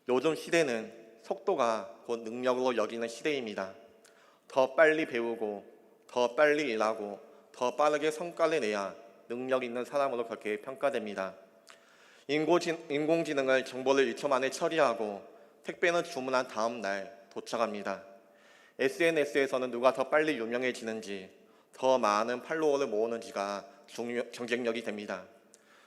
요즘 시대는 속도가 곧 능력으로 여기는 시대입니다. 더 빨리 배우고, 더 빨리 일하고, 더 빠르게 성과를 내야 능력 있는 사람으로 그렇게 평가됩니다. 인공지능을 정보를 1초 만에 처리하고 택배는 주문한 다음 날 도착합니다. SNS에서는 누가 더 빨리 유명해지는지, 더 많은 팔로워를 모으는지가 경쟁력이 됩니다.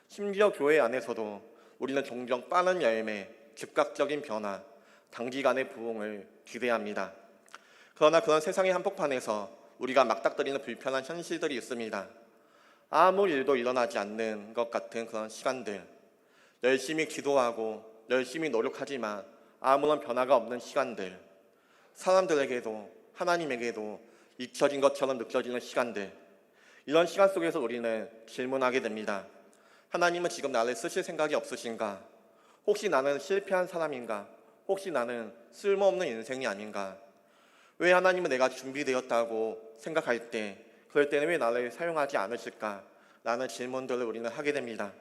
심지어 교회 안에서도 우리는 종종 빠른 열매, 즉각적인 변화, 단기간의 부흥을 기대합니다. 그러나 그런 세상의 한복판에서 우리가 맞닥뜨리는 불편한 현실들이 있습니다. 아무 일도 일어나지 않는 것 같은 그런 시간들, 열심히 기도하고 열심히 노력하지만 아무런 변화가 없는 시간들, 사람들에게도 하나님에게도 잊혀진 것처럼 느껴지는 시간들, 이런 시간 속에서 우리는 질문하게 됩니다. 하나님은 지금 나를 쓰실 생각이 없으신가? 혹시 나는 실패한 사람인가? 혹시 나는 쓸모없는 인생이 아닌가? 왜 하나님은 내가 준비되었다고 생각할 때 그럴 때는 왜 나를 사용하지 않으실까? 라는 질문들을 우리는 하게 됩니다.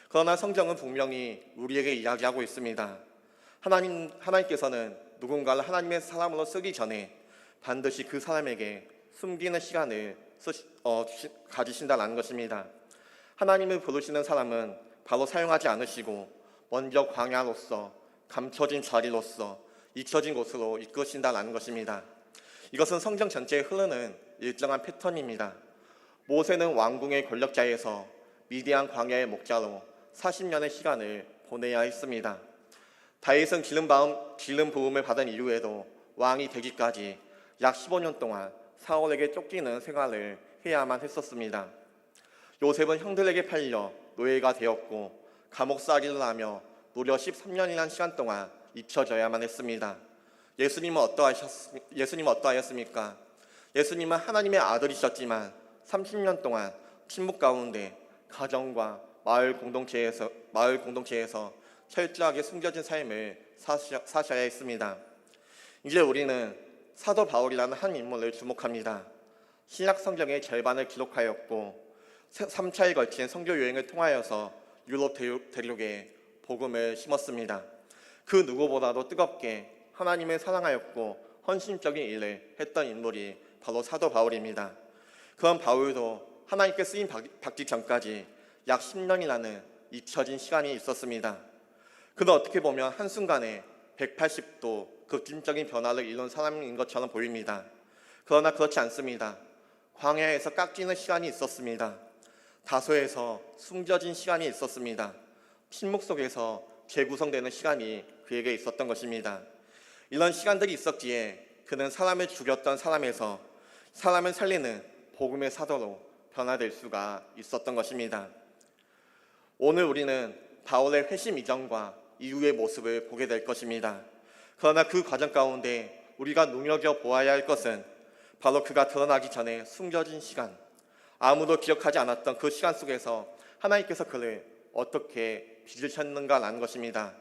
그러나 성경은 분명히 우리에게 이야기하고 있습니다. 하나님께서는 누군가를 하나님의 사람으로 쓰기 전에 반드시 그 사람에게 숨기는 시간을 가지신다는 것입니다. 하나님을 부르시는 사람은 바로 사용하지 않으시고 먼저 광야로서, 감춰진 자리로서, 잊혀진 곳으로 이끄신다는 것입니다. 이것은 성경 전체에 흐르는 일정한 패턴입니다. 모세는 왕궁의 권력자에서 미디안 광야의 목자로 40년의 시간을 보내야 했습니다. 다윗은 기름 부음을 받은 이후에도 왕이 되기까지 약 15년 동안 사울에게 쫓기는 생활을 해야만 했었습니다. 요셉은 형들에게 팔려 노예가 되었고 감옥살이를 하며 무려 13년이라는 시간 동안 잊혀져야만 했습니다. 예수님은 어떠하였습니까? 예수님은 하나님의 아들이셨지만 30년 동안 침묵 가운데 가정과 마을 공동체에서 철저하게 숨겨진 삶을 사셔야 했습니다. 이제 우리는 사도 바울이라는 한 인물을 주목합니다. 신약 성경의 절반을 기록하였고 3차에 걸친 선교 여행을 통하여서 유럽 대륙에 복음을 심었습니다. 그 누구보다도 뜨겁게 하나님을 사랑하였고 헌신적인 일을 했던 인물이 바로 사도 바울입니다. 그런 바울도 하나님께 쓰임 받기 전까지 약 10년이라는 잊혀진 시간이 있었습니다. 그는 어떻게 보면 한순간에 180도 급진적인 변화를 이룬 사람인 것처럼 보입니다. 그러나 그렇지 않습니다. 광야에서 깎이는 시간이 있었습니다. 다소에서 숨겨진 시간이 있었습니다. 침묵 속에서 재구성되는 시간이 그에게 있었던 것입니다. 이런 시간들이 있었기에 그는 사람을 죽였던 사람에서 사람을 살리는 복음의 사도로 변화될 수가 있었던 것입니다. 오늘 우리는 바울의 회심 이전과 이후의 모습을 보게 될 것입니다. 그러나 그 과정 가운데 우리가 눈여겨보아야 할 것은 바로 그가 드러나기 전에 숨겨진 시간, 아무도 기억하지 않았던 그 시간 속에서 하나님께서 그를 어떻게 빚으셨는가라는 것입니다.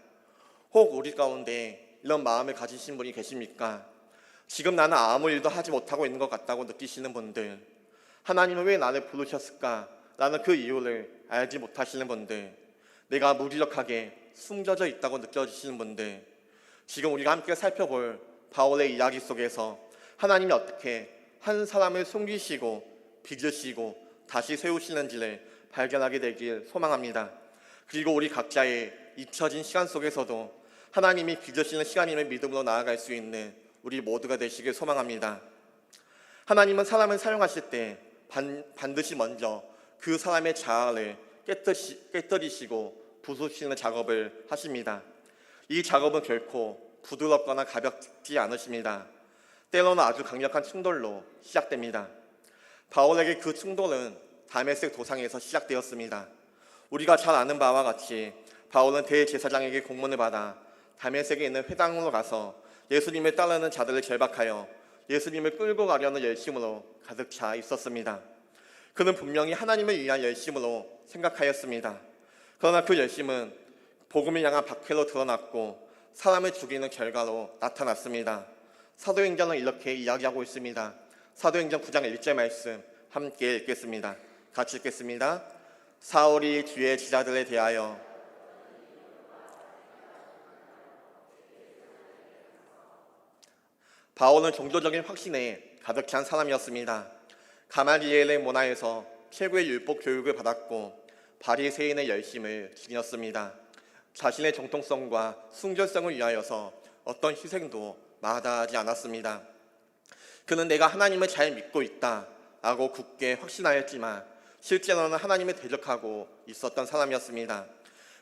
혹 우리 가운데 이런 마음을 가지신 분이 계십니까? 지금 나는 아무 일도 하지 못하고 있는 것 같다고 느끼시는 분들, 하나님은 왜 나를 부르셨을까? 라는 그 이유를 알지 못하시는 분들, 내가 무기력하게 숨겨져 있다고 느껴지시는 분들, 지금 우리가 함께 살펴볼 바울의 이야기 속에서 하나님이 어떻게 한 사람을 숨기시고 빚으시고 다시 세우시는지를 발견하게 되길 소망합니다. 그리고 우리 각자의 잊혀진 시간 속에서도 하나님이 빚으시는 시간임을 믿음으로 나아갈 수 있는 우리 모두가 되시길 소망합니다. 하나님은 사람을 사용하실 때 반드시 먼저 그 사람의 자아를 깨뜨리시고 부수시는 작업을 하십니다. 이 작업은 결코 부드럽거나 가볍지 않으십니다. 때로는 아주 강력한 충돌로 시작됩니다. 바울에게 그 충돌은 다메섹 도상에서 시작되었습니다. 우리가 잘 아는 바와 같이 바울은 대제사장에게 공문을 받아 다메섹에 있는 회당으로 가서 예수님을 따르는 자들을 결박하여 예수님을 끌고 가려는 열심으로 가득 차 있었습니다. 그는 분명히 하나님을 위한 열심으로 생각하였습니다. 그러나 그 열심은 복음을 향한 박해로 드러났고 사람을 죽이는 결과로 나타났습니다. 사도행전은 이렇게 이야기하고 있습니다. 사도행전 9장 1절 말씀 함께 읽겠습니다. 같이 읽겠습니다. 사울이 주의 제자들에 대하여 바울은 종교적인 확신에 가득 찬 사람이었습니다. 가말리엘의 문화에서 최고의 율법 교육을 받았고 바리새인의 열심을 지녔습니다. 자신의 정통성과 순결성을 위하여서 어떤 희생도 마다하지 않았습니다. 그는 내가 하나님을 잘 믿고 있다라고 굳게 확신하였지만 실제로는 하나님을 대적하고 있었던 사람이었습니다.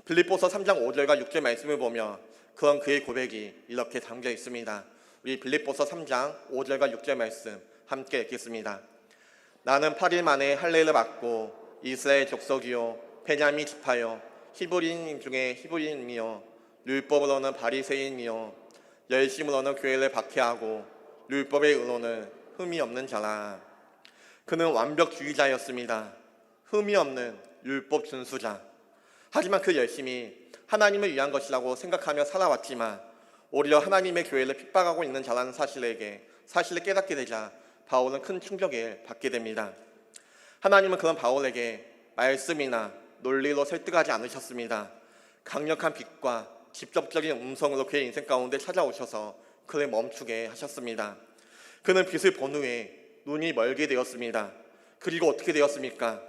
빌립보서 3장 5절과 6절 말씀을 보면 그런 그의 고백이 이렇게 담겨 있습니다. 우리 빌립보서 3장 5절과 6절 말씀 함께 읽겠습니다. 나는 8일 만에 할례를 받고 이스라엘 족속이요 베냐민 지파요 히브리인 중에 히브리인이요 율법으로는 바리새인이요 열심으로는 교회를 박해하고 율법의 의로는 흠이 없는 자라. 그는 완벽주의자였습니다. 흠이 없는 율법 준수자. 하지만 그 열심이 하나님을 위한 것이라고 생각하며 살아왔지만 오히려 하나님의 교회를 핍박하고 있는 자라는 사실을 깨닫게 되자 바울은 큰 충격을 받게 됩니다. 하나님은 그런 바울에게 말씀이나 논리로 설득하지 않으셨습니다. 강력한 빛과 직접적인 음성으로 그의 인생 가운데 찾아오셔서 그를 멈추게 하셨습니다. 그는 빛을 본 후에 눈이 멀게 되었습니다. 그리고 어떻게 되었습니까?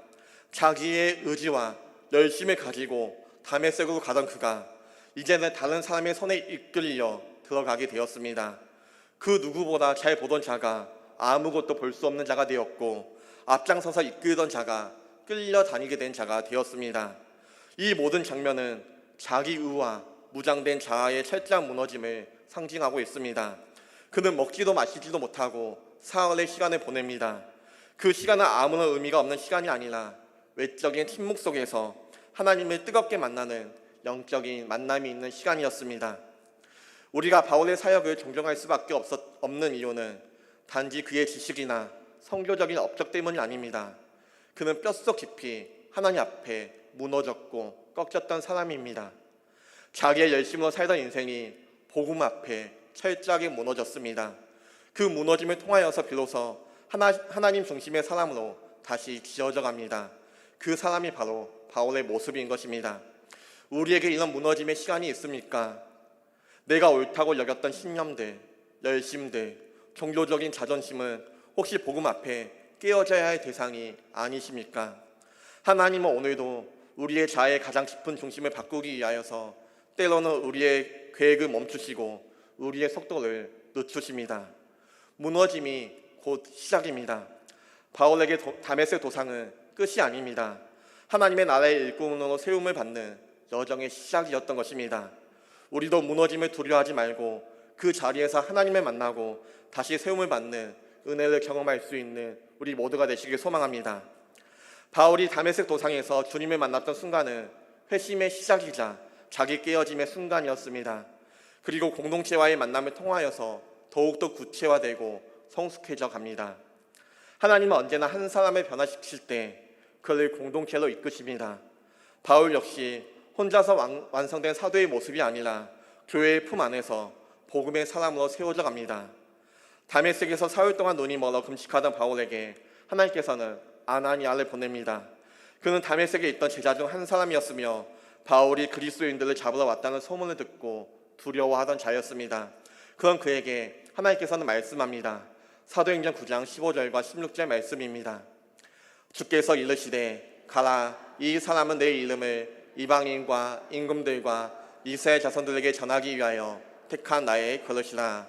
자기의 의지와 열심을 가지고 다메섹으로 가던 그가 이제는 다른 사람의 손에 이끌려 들어가게 되었습니다. 그 누구보다 잘 보던 자가 아무것도 볼 수 없는 자가 되었고 앞장서서 이끌던 자가 끌려다니게 된 자가 되었습니다. 이 모든 장면은 자기 의와 무장된 자아의 철저한 무너짐을 상징하고 있습니다. 그는 먹지도 마시지도 못하고 사흘의 시간을 보냅니다. 그 시간은 아무런 의미가 없는 시간이 아니라 외적인 침묵 속에서 하나님을 뜨겁게 만나는 영적인 만남이 있는 시간이었습니다. 우리가 바울의 사역을 존경할 수밖에 없는 이유는 단지 그의 지식이나 성교적인 업적 때문이 아닙니다. 그는 뼛속 깊이 하나님 앞에 무너졌고 꺾였던 사람입니다. 자기의 열심으로 살던 인생이 복음 앞에 철저하게 무너졌습니다. 그 무너짐을 통하여서 비로소 하나님 중심의 사람으로 다시 지어져 갑니다. 그 사람이 바로 바울의 모습인 것입니다. 우리에게 이런 무너짐의 시간이 있습니까? 내가 옳다고 여겼던 신념들, 열심들, 종교적인 자존심은 혹시 복음 앞에 깨어져야 할 대상이 아니십니까? 하나님은 오늘도 우리의 자아의 가장 깊은 중심을 바꾸기 위하여서 때로는 우리의 계획을 멈추시고 우리의 속도를 늦추십니다. 무너짐이 곧 시작입니다. 바울에게 다메섹 도상은 끝이 아닙니다. 하나님의 나라의 일꾼으로 세움을 받는 여정의 시작이었던 것입니다. 우리도 무너짐을 두려워하지 말고 그 자리에서 하나님을 만나고 다시 세움을 받는 은혜를 경험할 수 있는 우리 모두가 되시길 소망합니다. 바울이 다메섹 도상에서 주님을 만났던 순간은 회심의 시작이자 자기 깨어짐의 순간이었습니다. 그리고 공동체와의 만남을 통하여서 더욱더 구체화되고 성숙해져 갑니다. 하나님은 언제나 한 사람을 변화시킬 때 그를 공동체로 이끄십니다. 바울 역시 혼자서 완성된 사도의 모습이 아니라 교회의 품 안에서 복음의 사람으로 세워져 갑니다. 다메섹에서 사흘 동안 눈이 멀어 금식하던 바울에게 하나님께서는 아나니아를 보냅니다. 그는 다메섹에 있던 제자 중 한 사람이었으며 바울이 그리스도인들을 잡으러 왔다는 소문을 듣고 두려워하던 자였습니다. 그런 그에게 하나님께서는 말씀합니다. 사도행전 9장 15절과 16절 말씀입니다. 주께서 이르시되 가라, 이 사람은 내 이름을 이방인과 임금들과 이스라엘 자손들에게 전하기 위하여 택한 나의 그릇이라.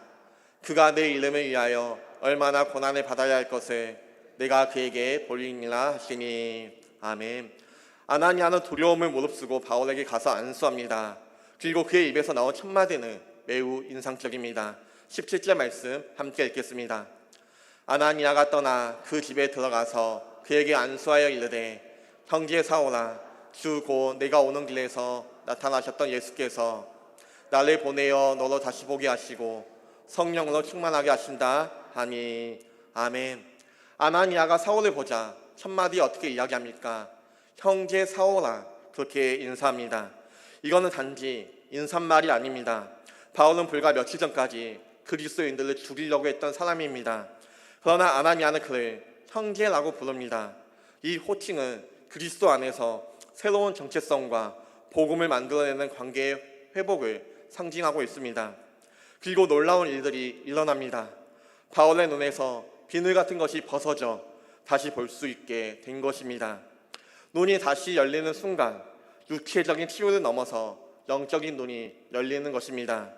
그가 내 이름을 위하여 얼마나 고난을 받아야 할 것을 내가 그에게 보이니라 하시니. 아멘. 아나니아는 두려움을 무릅쓰고 바울에게 가서 안수합니다. 그리고 그의 입에서 나온 첫 마디는 매우 인상적입니다. 17절 말씀 함께 읽겠습니다. 아나니아가 떠나 그 집에 들어가서 그에게 안수하여 이르되 형제 사오라, 주 곧 내가 오는 길에서 나타나셨던 예수께서 나를 보내어 너로 다시 보게 하시고 성령으로 충만하게 하신다 하니. 아멘. 아나니아가 사울을 보자 첫 마디 어떻게 이야기합니까? 형제 사오라, 그렇게 인사합니다. 이거는 단지 인사말이 아닙니다. 바울은 불과 며칠 전까지 그리스도인들을 죽이려고 했던 사람입니다. 그러나 아나니아는 그를 형제라고 부릅니다. 이 호칭은 그리스도 안에서 새로운 정체성과 복음을 만들어내는 관계의 회복을 상징하고 있습니다. 그리고 놀라운 일들이 일어납니다. 바울의 눈에서 비늘 같은 것이 벗어져 다시 볼 수 있게 된 것입니다. 눈이 다시 열리는 순간 육체적인 치유를 넘어서 영적인 눈이 열리는 것입니다.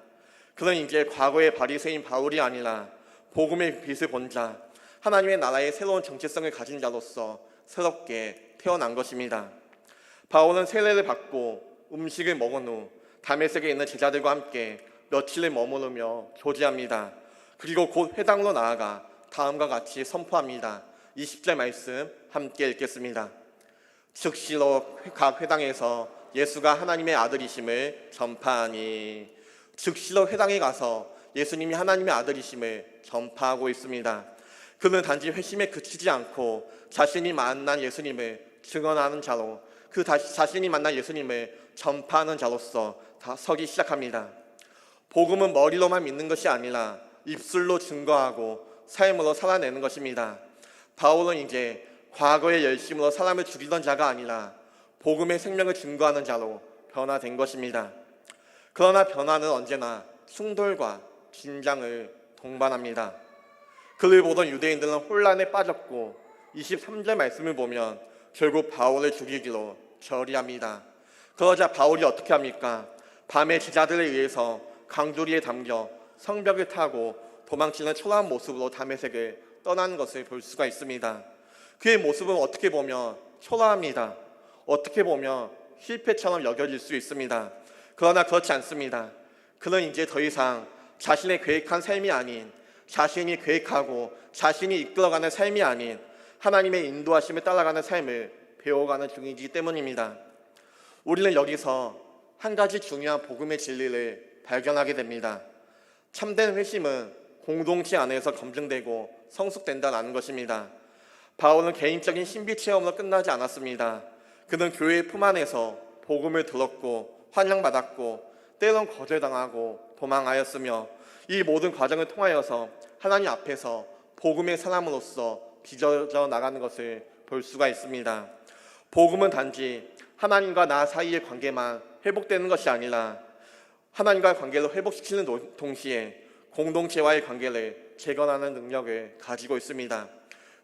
그는 이제 과거의 바리새인 바울이 아니라 복음의 빛을 본 자, 하나님의 나라의 새로운 정체성을 가진 자로서 새롭게 태어난 것입니다. 바울은 세례를 받고 음식을 먹은 후 다메섹에 있는 제자들과 함께 며칠을 머무르며 교제합니다. 그리고 곧 회당으로 나아가 다음과 같이 선포합니다. 20절 말씀 함께 읽겠습니다. 즉시로 각 회당에서 예수가 하나님의 아들이심을 전파하니. 즉시로 회당에 가서 예수님이 하나님의 아들이심을 전파하고 있습니다. 그는 단지 회심에 그치지 않고 자신이 만난 예수님을 증언하는 자로, 자신이 만난 예수님을 전파하는 자로서 다 서기 시작합니다. 복음은 머리로만 믿는 것이 아니라 입술로 증거하고 삶으로 살아내는 것입니다. 바울은 이제 과거의 열심으로 사람을 죽이던 자가 아니라 복음의 생명을 증거하는 자로 변화된 것입니다. 그러나 변화는 언제나 충돌과 긴장을 동반합니다. 그를 보던 유대인들은 혼란에 빠졌고 23절 말씀을 보면 결국 바울을 죽이기로 결의합니다. 그러자 바울이 어떻게 합니까? 밤에 제자들에 의해서 강두리에 담겨 성벽을 타고 도망치는 초라한 모습으로 다메섹을 떠나는 것을 볼 수가 있습니다. 그의 모습은 어떻게 보면 초라합니다. 어떻게 보면 실패처럼 여겨질 수 있습니다. 그러나 그렇지 않습니다. 그는 이제 더 이상 자신의 계획한 삶이 아닌, 자신이 계획하고 자신이 이끌어가는 삶이 아닌 하나님의 인도하심을 따라가는 삶을 배워가는 중이기 때문입니다. 우리는 여기서 한 가지 중요한 복음의 진리를 발견하게 됩니다. 참된 회심은 공동체 안에서 검증되고 성숙된다는 것입니다. 바울은 개인적인 신비 체험으로 끝나지 않았습니다. 그는 교회의 품 안에서 복음을 들었고 환영받았고 때론 거절당하고 도망하였으며 이 모든 과정을 통하여서 하나님 앞에서 복음의 사람으로서 빚어져 나가는 것을 볼 수가 있습니다. 복음은 단지 하나님과 나 사이의 관계만 회복되는 것이 아니라 하나님과의 관계를 회복시키는 동시에 공동체와의 관계를 재건하는 능력을 가지고 있습니다.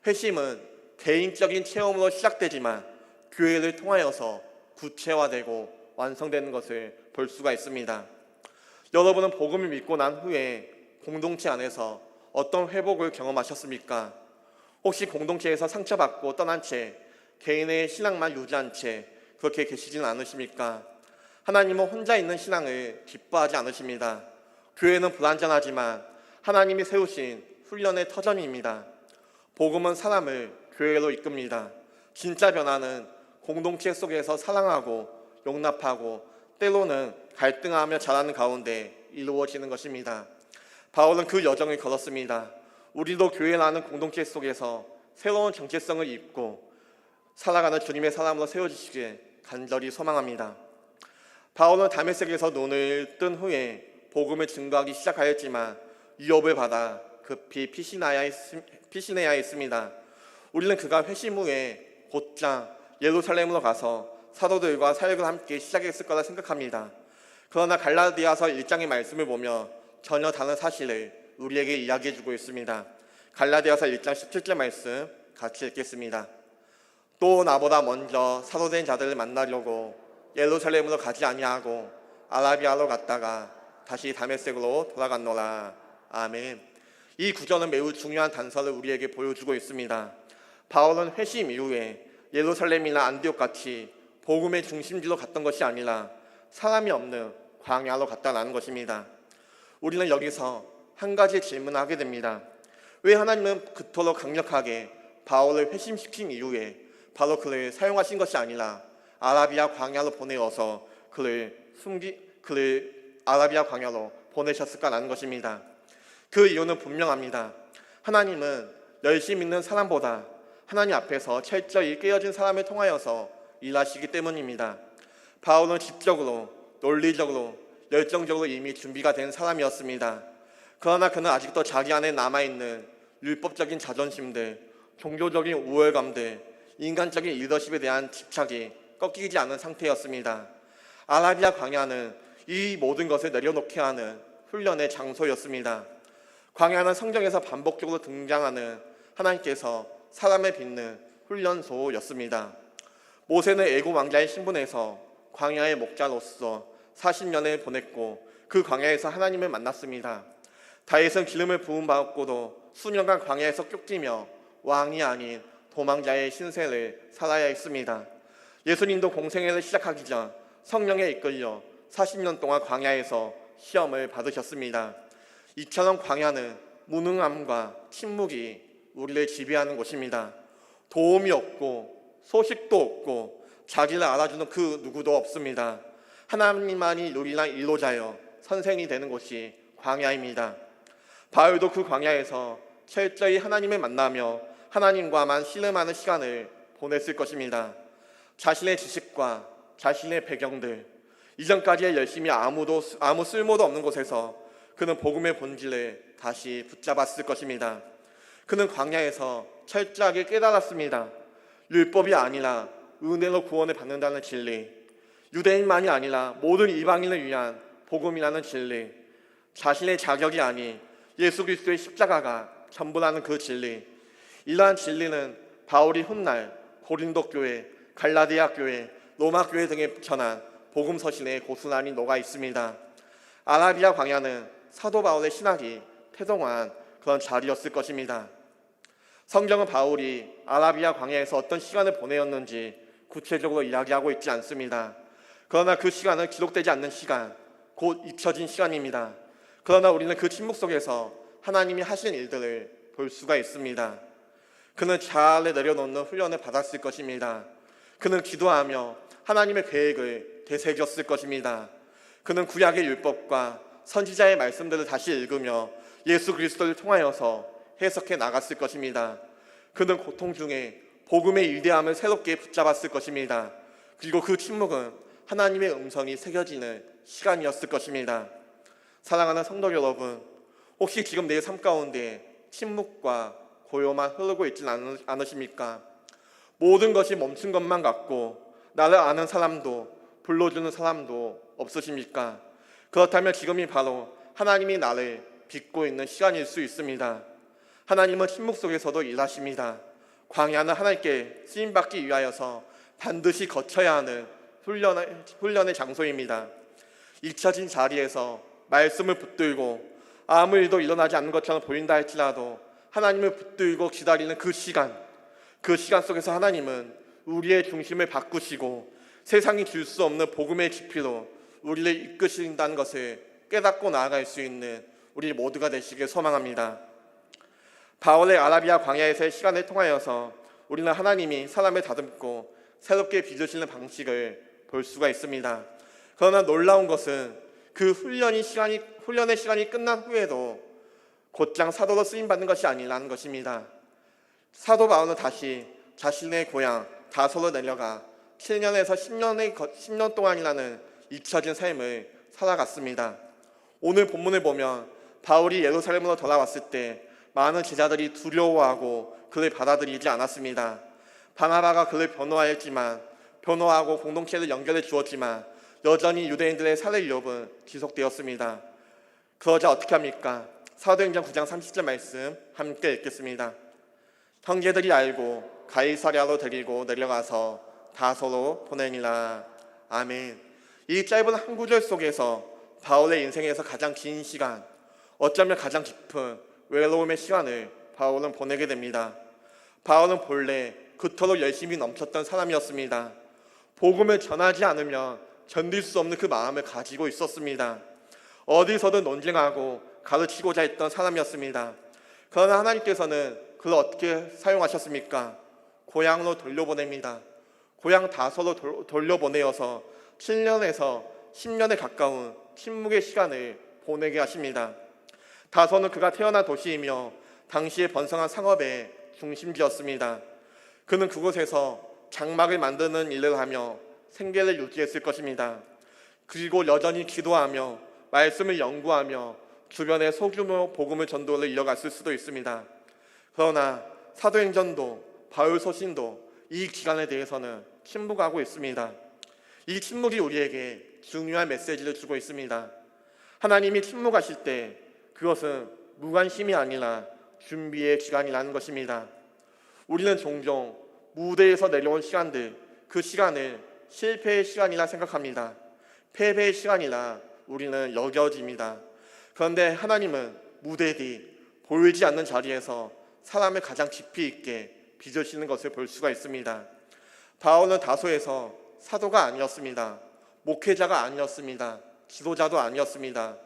회심은 개인적인 체험으로 시작되지만 교회를 통하여서 구체화되고 완성되는 것을 볼 수가 있습니다. 여러분은 복음을 믿고 난 후에 공동체 안에서 어떤 회복을 경험하셨습니까? 혹시 공동체에서 상처받고 떠난 채 개인의 신앙만 유지한 채 그렇게 계시지는 않으십니까? 하나님은 혼자 있는 신앙을 기뻐하지 않으십니다. 교회는 불완전하지만 하나님이 세우신 훈련의 터전입니다. 복음은 사람을 교회로 이끕니다. 진짜 변화는 공동체 속에서 사랑하고 용납하고 때로는 갈등하며 자라는 가운데 이루어지는 것입니다. 바울은 그 여정을 걸었습니다. 우리도 교회라는 공동체 속에서 새로운 정체성을 입고 살아가는 주님의 사람으로 세워주시길 간절히 소망합니다. 바울은 다메섹에서 눈을 뜬 후에 복음을 증거하기 시작하였지만 위협을 받아 급히 피시네아에 있습니다. 우리는 그가 회심 후에 곧장 예루살렘으로 가서 사도들과 사역을 함께 시작했을 거라 생각합니다. 그러나 갈라디아서 1장의 말씀을 보며 전혀 다른 사실을 우리에게 이야기해주고 있습니다. 갈라디아서 1장 17절 말씀 같이 읽겠습니다. 또 나보다 먼저 사도된 자들을 만나려고 예루살렘으로 가지 아니하고 아라비아로 갔다가 다시 다메섹으로 돌아갔노라. 아멘. 이 구절은 매우 중요한 단서를 우리에게 보여주고 있습니다. 바울은 회심 이후에 예루살렘이나 안디옥 같이 복음의 중심지로 갔던 것이 아니라 사람이 없는 광야로 갔다는 것입니다. 우리는 여기서 한 가지 질문을 하게 됩니다. 왜 하나님은 그토록 강력하게 바울을 회심시킨 이후에 바로 그를 사용하신 것이 아니라 아라비아 광야로 보내어서 그를 아라비아 광야로 보내셨을까라는 것입니다. 그 이유는 분명합니다. 하나님은 열심히 믿는 사람보다 하나님 앞에서 철저히 깨어진 사람을 통하여서 일하시기 때문입니다. 바울은 지적으로, 논리적으로, 열정적으로 이미 준비가 된 사람이었습니다. 그러나 그는 아직도 자기 안에 남아있는 율법적인 자존심들, 종교적인 우월감들, 인간적인 리더십에 대한 집착이 꺾이지 않은 상태였습니다. 아라비아 광야는 이 모든 것을 내려놓게 하는 훈련의 장소였습니다. 광야는 성경에서 반복적으로 등장하는 하나님께서 사람을 빚는 훈련소였습니다. 모세는 애굽 왕자의 신분에서 광야의 목자로서 40년을 보냈고 그 광야에서 하나님을 만났습니다. 다윗은 기름을 부음받고도 수년간 광야에서 쫓기며 왕이 아닌 도망자의 신세를 살아야 했습니다. 예수님도 공생애를 시작하기 전 성령에 이끌려 40년 동안 광야에서 시험을 받으셨습니다. 이처럼 광야는 무능함과 침묵이 우리를 지배하는 곳입니다. 도움이 없고 소식도 없고 자기를 알아주는 그 누구도 없습니다. 하나님만이 유일한 인도자여 선생이 되는 곳이 광야입니다. 바울도 그 광야에서 철저히 하나님을 만나며 하나님과만 씨름하는 시간을 보냈을 것입니다. 자신의 지식과 자신의 배경들, 이전까지의 열심이 아무 쓸모도 없는 곳에서 그는 복음의 본질을 다시 붙잡았을 것입니다. 그는 광야에서 철저하게 깨달았습니다. 율법이 아니라 은혜로 구원을 받는다는 진리, 유대인만이 아니라 모든 이방인을 위한 복음이라는 진리, 자신의 자격이 아닌 예수 그리스도의 십자가가 전부라는 그 진리, 이러한 진리는 바울이 훗날 고린도 교회, 갈라디아 교회, 로마 교회 등에 전한 복음 서신에 고스란히 녹아 있습니다. 아라비아 광야는 사도 바울의 신학이 태동한 그런 자리였을 것입니다. 성경은 바울이 아라비아 광야에서 어떤 시간을 보내었는지 구체적으로 이야기하고 있지 않습니다. 그러나 그 시간은 기록되지 않는 시간, 곧 잊혀진 시간입니다. 그러나 우리는 그 침묵 속에서 하나님이 하신 일들을 볼 수가 있습니다. 그는 자아를 내려놓는 훈련을 받았을 것입니다. 그는 기도하며 하나님의 계획을 되새겼을 것입니다. 그는 구약의 율법과 선지자의 말씀들을 다시 읽으며 예수 그리스도를 통하여서 해석해 나갔을 것입니다. 그는 고통 중에 복음의 위대함을 새롭게 붙잡았을 것입니다. 그리고 그 침묵은 하나님의 음성이 새겨지는 시간이었을 것입니다. 사랑하는 성도 여러분, 혹시 지금 내 삶 가운데 침묵과 고요만 흐르고 있지는 않으십니까? 모든 것이 멈춘 것만 같고 나를 아는 사람도 불러주는 사람도 없으십니까? 그렇다면 지금이 바로 하나님이 나를 빚고 있는 시간일 수 있습니다. 하나님은 침묵 속에서도 일하십니다. 광야는 하나님께 쓰임받기 위하여서 반드시 거쳐야 하는 훈련의 장소입니다. 잊혀진 자리에서 말씀을 붙들고 아무 일도 일어나지 않는 것처럼 보인다 할지라도 하나님을 붙들고 기다리는 그 시간 속에서 하나님은 우리의 중심을 바꾸시고 세상이 줄 수 없는 복음의 지피로 우리를 이끄신다는 것을 깨닫고 나아갈 수 있는 우리 모두가 되시길 소망합니다. 바울의 아라비아 광야에서의 시간을 통하여서 우리는 하나님이 사람을 다듬고 새롭게 빚으시는 방식을 볼 수가 있습니다. 그러나 놀라운 것은 그 훈련의 시간이 끝난 후에도 곧장 사도로 쓰임받는 것이 아니라는 것입니다. 사도 바울은 다시 자신의 고향 다소로 내려가 7년에서 10년 동안이라는 잊혀진 삶을 살아갔습니다. 오늘 본문을 보면 바울이 예루살렘으로 돌아왔을 때 많은 제자들이 두려워하고 그를 받아들이지 않았습니다. 바나바가 그를 변호하고 공동체를 연결해 주었지만 여전히 유대인들의 살해 위협은 지속되었습니다. 그러자 어떻게 합니까? 사도행전 9장 30절 말씀 함께 읽겠습니다. 형제들이 알고 가이사랴로 데리고 내려가서 다소로 보내니라. 아멘. 이 짧은 한 구절 속에서 바울의 인생에서 가장 긴 시간, 어쩌면 가장 깊은 외로움의 시간을 바울은 보내게 됩니다. 바울은 본래 그토록 열심히 넘쳤던 사람이었습니다. 복음을 전하지 않으면 견딜 수 없는 그 마음을 가지고 있었습니다. 어디서든 논쟁하고 가르치고자 했던 사람이었습니다. 그러나 하나님께서는 그를 어떻게 사용하셨습니까? 고향으로 돌려보냅니다. 고향 다소로 돌려보내어서 7년에서 10년에 가까운 침묵의 시간을 보내게 하십니다. 다소는 그가 태어난 도시이며 당시에 번성한 상업의 중심지였습니다. 그는 그곳에서 장막을 만드는 일을 하며 생계를 유지했을 것입니다. 그리고 여전히 기도하며 말씀을 연구하며 주변에 소규모 복음의 전도를 이어갔을 수도 있습니다. 그러나 사도행전도 바울 서신도 이 기간에 대해서는 침묵하고 있습니다. 이 침묵이 우리에게 중요한 메시지를 주고 있습니다. 하나님이 침묵하실 때 그것은 무관심이 아니라 준비의 기간이라는 것입니다. 우리는 종종 무대에서 내려온 시간들, 그 시간을 실패의 시간이라 생각합니다. 패배의 시간이라 우리는 여겨집니다. 그런데 하나님은 무대 뒤 보이지 않는 자리에서 사람을 가장 깊이 있게 빚으시는 것을 볼 수가 있습니다. 바울은 다소에서 사도가 아니었습니다. 목회자가 아니었습니다. 지도자도 아니었습니다.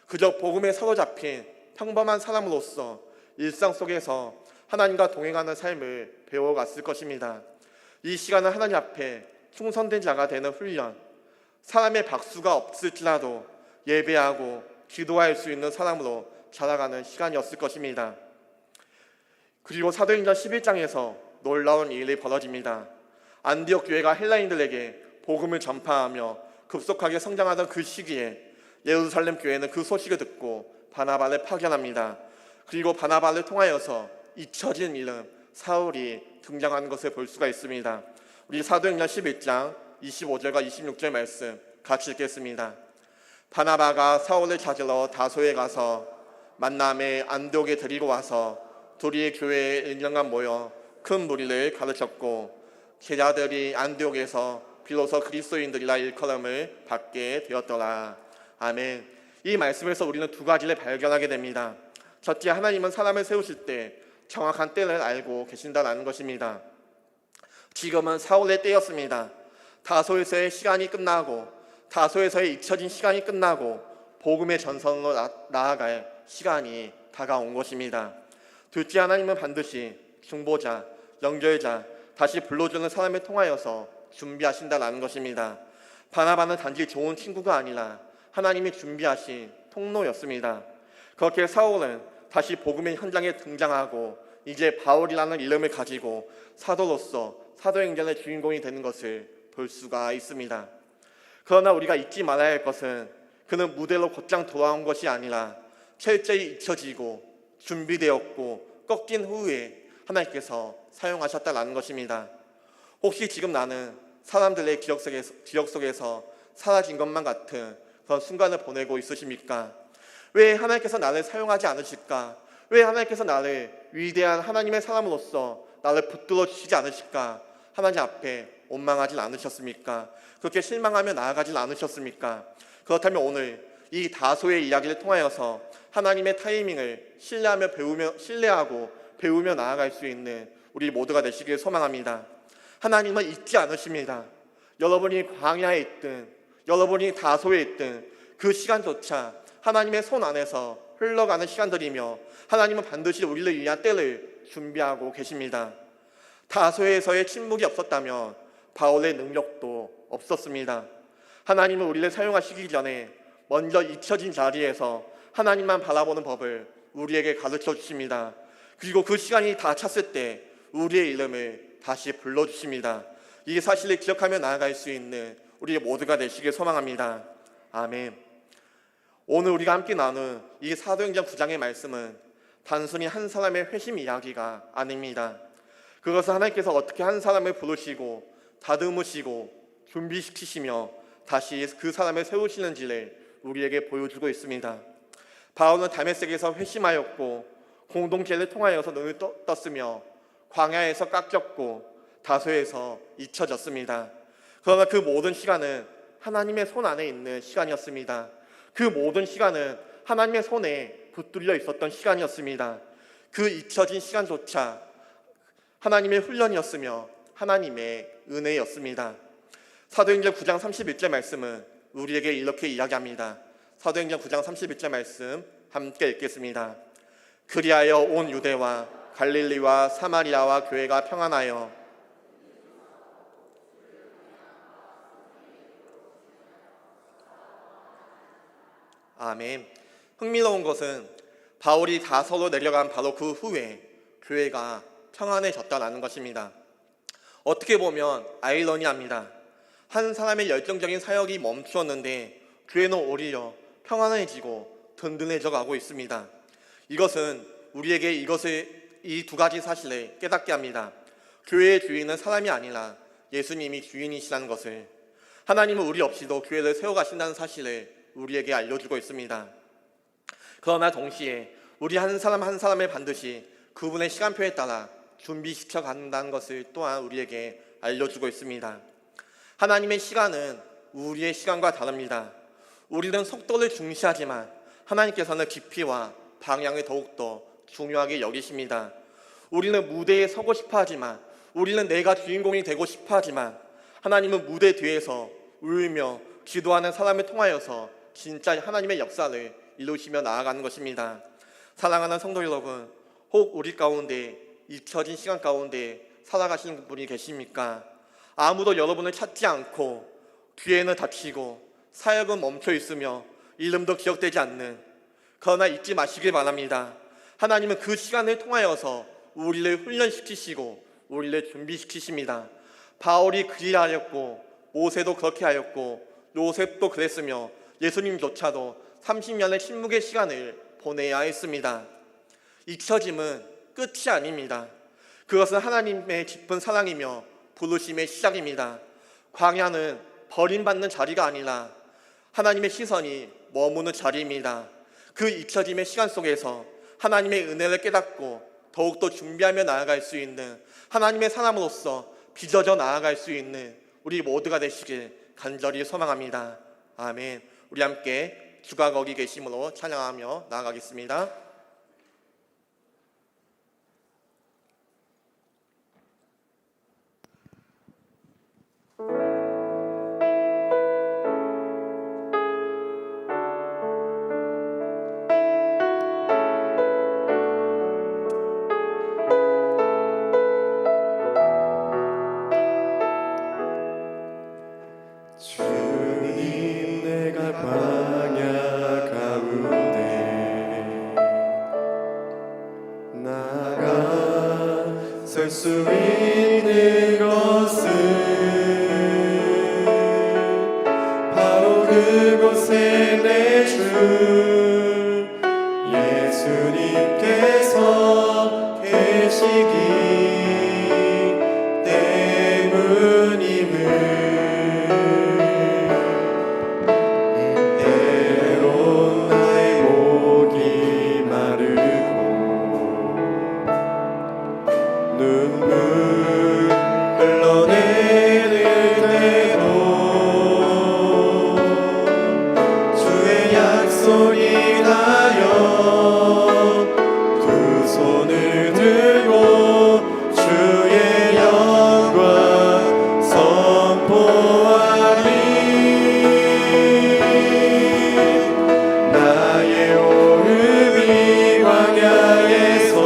그저 복음에 사로잡힌 평범한 사람으로서 일상 속에서 하나님과 동행하는 삶을 배워갔을 것입니다. 이 시간은 하나님 앞에 충성된 자가 되는 훈련, 사람의 박수가 없을지라도 예배하고 기도할 수 있는 사람으로 자라가는 시간이었을 것입니다. 그리고 사도행전 11장에서 놀라운 일이 벌어집니다. 안디옥 교회가 헬라인들에게 복음을 전파하며 급속하게 성장하던 그 시기에 예루살렘 교회는 그 소식을 듣고 바나바를 파견합니다. 그리고 바나바를 통하여서 잊혀진 이름 사울이 등장하는 것을 볼 수가 있습니다. 우리 사도행전 11장 25절과 26절 말씀 같이 읽겠습니다. 바나바가 사울을 찾으러 다소에 가서 만남에 안디옥에 데리고 와서 둘이 교회에 1년간 모여 큰 무리를 가르쳤고 제자들이 안디옥에서 비로소 그리스도인들이라 일컬음을 받게 되었더라. 아멘. 이 말씀에서 우리는 두 가지를 발견하게 됩니다. 첫째, 하나님은 사람을 세우실 때 정확한 때를 알고 계신다는 것입니다. 지금은 사울의 때였습니다. 다소에서의 시간이 끝나고 다소에서의 잊혀진 시간이 끝나고 복음의 전선으로 나아갈 시간이 다가온 것입니다. 둘째, 하나님은 반드시 중보자, 연결자, 다시 불러주는 사람을 통하여서 준비하신다는 것입니다. 바나바는 단지 좋은 친구가 아니라 하나님이 준비하신 통로였습니다. 그렇게 사울은 다시 복음의 현장에 등장하고 이제 바울이라는 이름을 가지고 사도로서 사도행전의 주인공이 되는 것을 볼 수가 있습니다. 그러나 우리가 잊지 말아야 할 것은 그는 무대로 곧장 돌아온 것이 아니라 철저히 잊혀지고 준비되었고 꺾인 후에 하나님께서 사용하셨다는 것입니다. 혹시 지금 나는 사람들의 기억 속에서 사라진 것만 같은 그런 순간을 보내고 있으십니까? 왜 하나님께서 나를 사용하지 않으실까? 왜 하나님께서 나를 위대한 하나님의 사람으로서 나를 붙들어 주시지 않으실까? 하나님 앞에 원망하지 않으셨습니까? 그렇게 실망하며 나아가지 않으셨습니까? 그렇다면 오늘 이 다소의 이야기를 통하여서 하나님의 타이밍을 신뢰하고 배우며 나아갈 수 있는 우리 모두가 되시길 소망합니다. 하나님은 잊지 않으십니다. 여러분이 광야에 있든 여러분이 다소에 있든 그 시간조차 하나님의 손 안에서 흘러가는 시간들이며 하나님은 반드시 우리를 위한 때를 준비하고 계십니다. 다소에서의 침묵이 없었다면 바울의 능력도 없었습니다. 하나님은 우리를 사용하시기 전에 먼저 잊혀진 자리에서 하나님만 바라보는 법을 우리에게 가르쳐 주십니다. 그리고 그 시간이 다 찼을 때 우리의 이름을 다시 불러주십니다. 이 사실을 기억하며 나아갈 수 있는 우리 모두가 되시길 소망합니다. 아멘. 오늘 우리가 함께 나눈 이 사도행전 9장의 말씀은 단순히 한 사람의 회심 이야기가 아닙니다. 그것은 하나님께서 어떻게 한 사람을 부르시고 다듬으시고 준비시키시며 다시 그 사람을 세우시는지를 우리에게 보여주고 있습니다. 바울은 다메섹에서 회심하였고 공동체를 통하여서 눈을 떴으며 광야에서 깎였고 다소에서 잊혀졌습니다. 그러나 그 모든 시간은 하나님의 손 안에 있는 시간이었습니다. 그 모든 시간은 하나님의 손에 붙들려 있었던 시간이었습니다. 그 잊혀진 시간조차 하나님의 훈련이었으며 하나님의 은혜였습니다. 사도행전 9장 31절 말씀은 우리에게 이렇게 이야기합니다. 사도행전 9장 31절 말씀 함께 읽겠습니다. 그리하여 온 유대와 갈릴리와 사마리아와 교회가 평안하여 아멘. 흥미로운 것은 바울이 다소로 내려간 바로 그 후에 교회가 평안해졌다는 것입니다. 어떻게 보면 아이러니합니다. 한 사람의 열정적인 사역이 멈추었는데 교회는 오히려 평안해지고 든든해져 가고 있습니다. 이것은 우리에게 이 두 가지 사실을 깨닫게 합니다. 교회의 주인은 사람이 아니라 예수님이 주인이시라는 것을, 하나님은 우리 없이도 교회를 세워가신다는 사실을 우리에게 알려주고 있습니다. 그러나 동시에 우리 한 사람 한 사람을 반드시 그분의 시간표에 따라 준비시켜 간다는 것을 또한 우리에게 알려주고 있습니다. 하나님의 시간은 우리의 시간과 다릅니다. 우리는 속도를 중시하지만 하나님께서는 깊이와 방향을 더욱더 중요하게 여기십니다. 우리는 무대에 서고 싶어 하지만, 우리는 내가 주인공이 되고 싶어 하지만, 하나님은 무대 뒤에서 울며 기도하는 사람을 통하여서 진짜 하나님의 역사를 이루시며 나아가는 것입니다. 사랑하는 성도 여러분, 혹 우리 가운데 잊혀진 시간 가운데 살아가시는 분이 계십니까? 아무도 여러분을 찾지 않고 뒤에는 닫히고 사역은 멈춰 있으며 이름도 기억되지 않는, 그러나 잊지 마시길 바랍니다. 하나님은 그 시간을 통하여서 우리를 훈련시키시고 우리를 준비시키십니다. 바울이 그리하였고 모세도 그렇게 하였고 요셉도 그랬으며 예수님조차도 30년의 침묵의 시간을 보내야 했습니다. 잊혀짐은 끝이 아닙니다. 그것은 하나님의 깊은 사랑이며 부르심의 시작입니다. 광야는 버림받는 자리가 아니라 하나님의 시선이 머무는 자리입니다. 그 잊혀짐의 시간 속에서 하나님의 은혜를 깨닫고 더욱더 준비하며 나아갈 수 있는 하나님의 사람으로서 빚어져 나아갈 수 있는 우리 모두가 되시길 간절히 소망합니다. 아멘. 우리 함께 주가 거기 계심으로 찬양하며 나아가겠습니다. 주님, 내가 광야 가운데 나아가 설 수 있는 것은 바로 그곳에 내 주 예수님께서 계시기 때문임을 눈물 흘러내릴 때도 주의 약속이 나여 두 손을 들고 주의 영광 선포하리. 나의 오름이 광야에서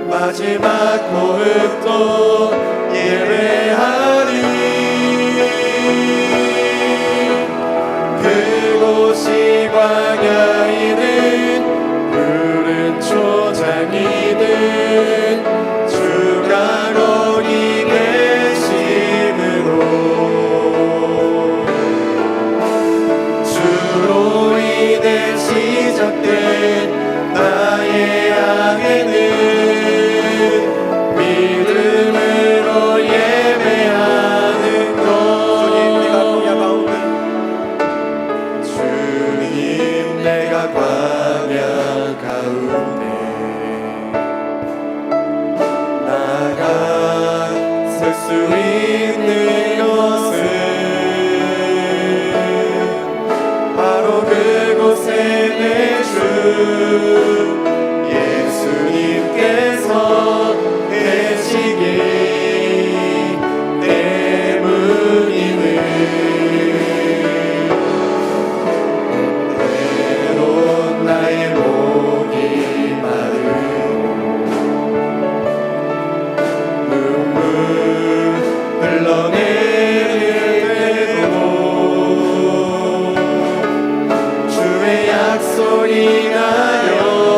마지막 호흡도 예배하리. 그곳이 광야이든 푸른 초장이든 주가 거기 계심으로 주로 인해 시작된 나의 양에는 믿음으로 예배하는 것. 주님, 내가 광야 가운데 나가 설 수 있는 것은 바로 그곳에 내 주 예수님께서 계시기 때문임을. 때론 나의 목이 마르고 눈물 흘러내릴 때도 주의 약속이 나여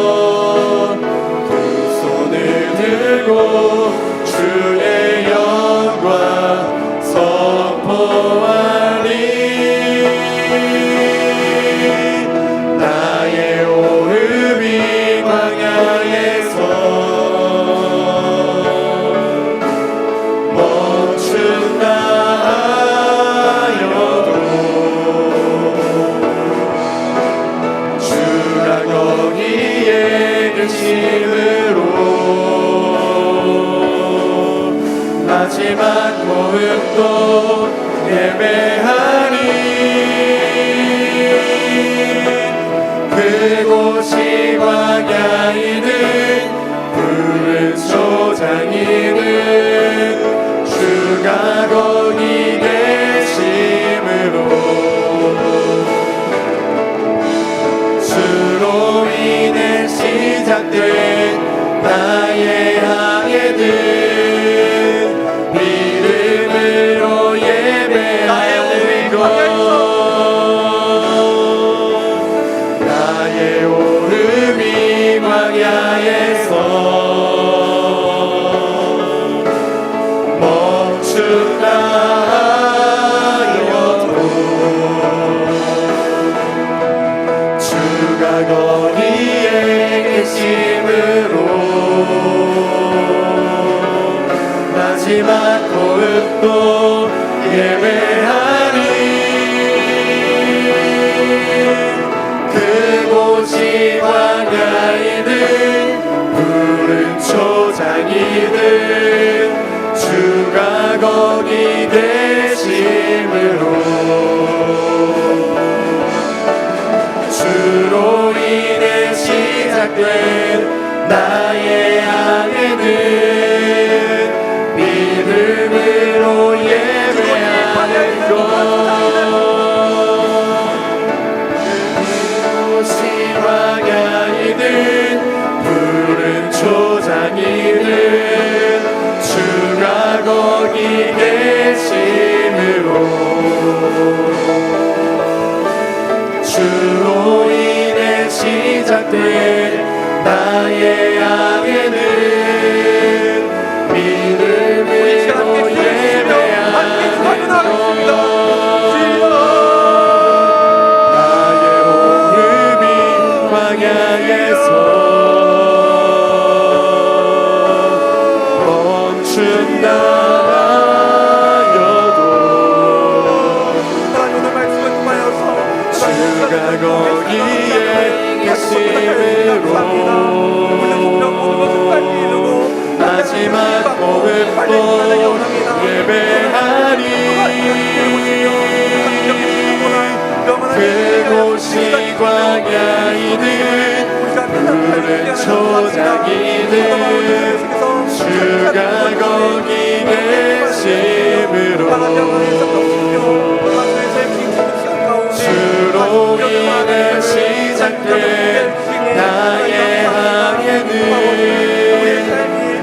주가 거기에 계심으로 마지막 호흡도 예배하리. 그곳이 광야이든 푸른 초장이든 주가 거기 계심으로 주로 인해 시작된 나의 항해는 믿음으로 예배하는 것. 그곳이 광야이든 푸른 초장이든 주가 거기 계심으로 주로 인해 시작된 나의 항해는 믿음으로 예배하는 것. 나의 호흡이 광야에서 멈춘다 하여도 주가 거기에 계심으로 마지막 호흡도 예배하리. 그곳이 광야이든 푸른 초장이든 주가 거기 계심으로 주로 인해 시작된 나의 항해는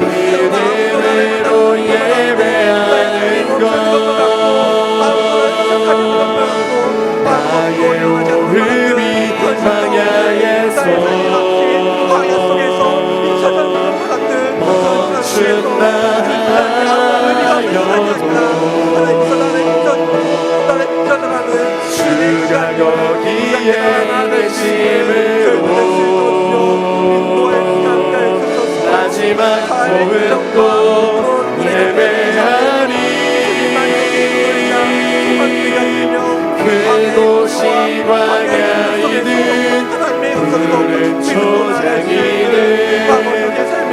믿음으로 예배하는 것. 나의 호흡이 광야에서 멈춘다 하여도 주가 거기에 계심으로 마지막 호흡도 예배하리. 그곳이 광야이든 푸른 초장이든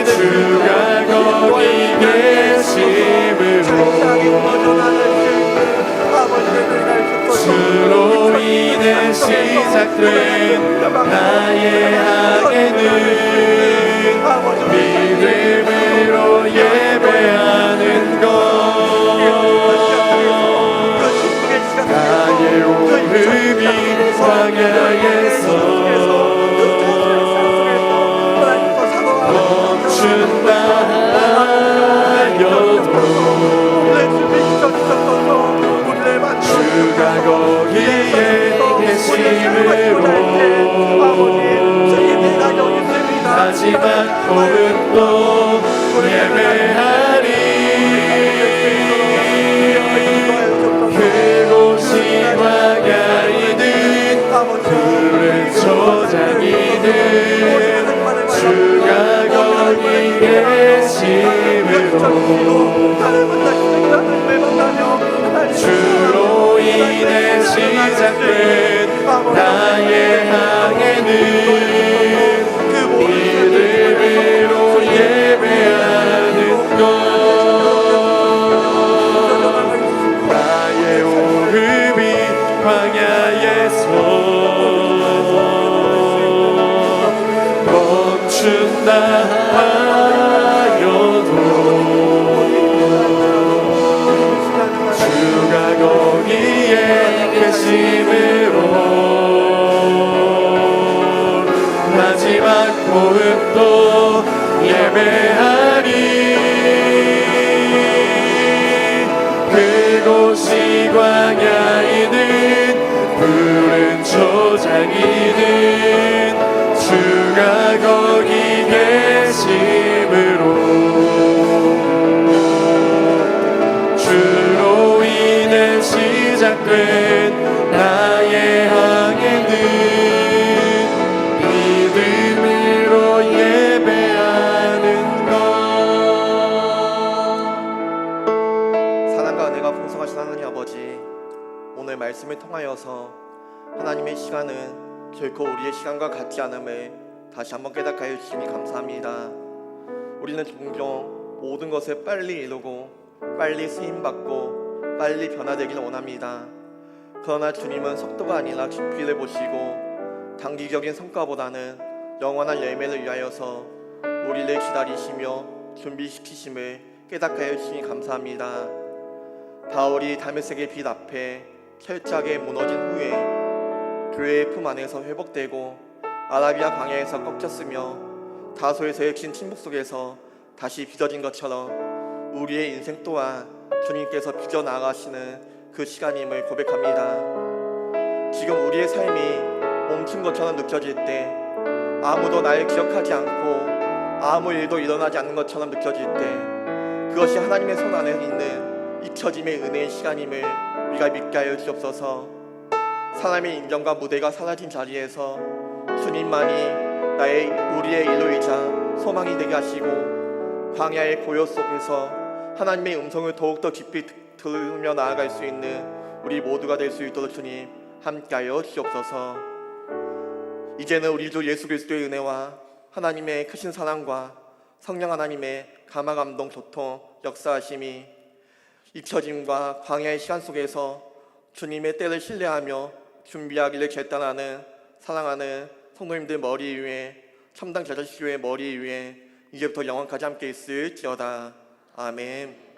주가 거기 계심으로 주로 인해 시작된 나의 항해는 믿음으로 예배하는 것. 나의 호흡이 광야에서 멈춘다 하여도 주가 거기에 계심으로 마지막 호흡도 예배하리. 그곳이 광야이든 푸른 초장이든 주가 거기 계심으로 주로 인해 시작된 나의 항해는 믿음으로 예배하는 것. 나의 호흡이 광야에서 멈춘다 하여도 주가 거기에 계심으로 마지막 호흡도 예배하리. 그곳이 광야이든 푸른 초장이든 주가 거기 계심으로 주로 인해 시작된 나의 항해는 하나님의 시간은 결코 우리의 시간과 같지 않음을 다시 한번 깨닫게 하여 주시니 감사합니다. 우리는 종종 모든 것을 빨리 이루고 빨리 쓰임받고 빨리 변화되기를 원합니다. 그러나 주님은 속도가 아니라 깊이를 보시고 단기적인 성과보다는 영원한 열매를 위하여서 우리를 기다리시며 준비시키심을 깨닫게 하여 주시니 감사합니다. 바울이 다메섹의 빛 앞에 철저하게 무너진 후에 교회의 품 안에서 회복되고 아라비아 광야에서 꺾였으며 다소에서의 긴 침묵 속에서 다시 빚어진 것처럼 우리의 인생 또한 주님께서 빚어 나가시는 그 시간임을 고백합니다. 지금 우리의 삶이 멈춘 것처럼 느껴질 때, 아무도 나를 기억하지 않고 아무 일도 일어나지 않는 것처럼 느껴질 때, 그것이 하나님의 손 안에 있는 잊혀짐의 은혜의 시간임을 우리가 믿게 하여 주옵소서. 사람의 인정과 무대가 사라진 자리에서 주님만이 우리의 일로이자 소망이 되게 하시고, 광야의 고요 속에서 하나님의 음성을 더욱더 깊이 들으며 나아갈 수 있는 우리 모두가 될 수 있도록 주님 함께하여 주옵소서. 이제는 우리 주 예수 그리스도의 은혜와 하나님의 크신 사랑과 성령 하나님의 감화 감동 교통 역사하심이 잊혀짐과 광야의 시간 속에서 주님의 때를 신뢰하며 준비하기를 결단하는 사랑하는 성도님들 머리 위에, 첨단 제자식교회 머리 위에 이제부터 영원까지 함께 있을지어다. 아멘.